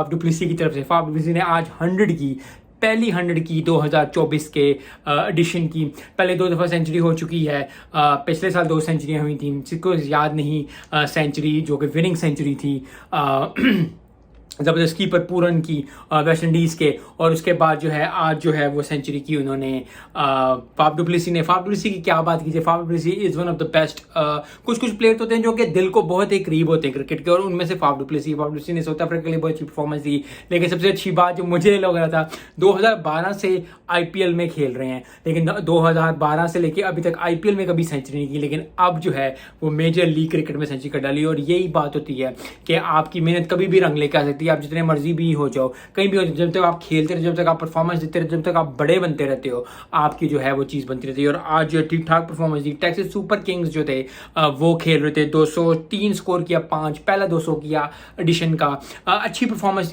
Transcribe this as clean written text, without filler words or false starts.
Faf du Plessis की तरफ से। फाफ डुप्लेसी ने आज 100 की, पहली 100 की 2024 के एडिशन की। पहले 2 दफ़ा सेंचुरी हो चुकी है, पिछले साल 2 सेंचुरियाँ हुई थी, किसको याद नहीं सेंचुरी जो कि विनिंग सेंचुरी थी ज़बरदस्त कीपर पूरन की वेस्ट इंडीज़ के, और उसके बाद जो है आज जो है वो सेंचुरी की उन्होंने फाफ डुप्लेसी ने। फाफ डुप्लेसी की क्या बात कीजिए, Faf du Plessis is one of the best. कुछ प्लेयर तो होते हैं जो कि दिल को बहुत ही करीब होते हैं क्रिकेट के, और उनमें से फाफ डुप्लेसी ने साउथ अफ्रीका के लिए बहुत अच्छी परफॉर्मेंस दी। लेकिन सबसे अच्छी बात जो मुझे लग रहा था, 2012 से IPL में खेल रहे हैं, लेकिन 2012 से लेके अभी तक IPL में कभी सेंचुरी नहीं की, लेकिन अब जो है वो मेजर लीग क्रिकेट में सेंचुरी कर डाली। और यही बात होती है कि आपकी मेहनत कभी भी रंग लेकर आ सकती है, आप जितने मर्जी भी हो जाओ, कहीं भी हो, जब तक आप खेलते रहे, जब तक आप परफॉर्मेंस देते रहे, जब तक आप बड़े बनते रहते हो, आपकी जो है वो चीज़ बनती रहती है। और आज जो ठीक ठाक परफॉर्मेंस दी, टेक्सास सुपर किंग्स जो थे वो खेल रहे थे, 203 स्कोर किया, 5 पहला 200 किया एडिशन का, अच्छी परफॉर्मेंस थी।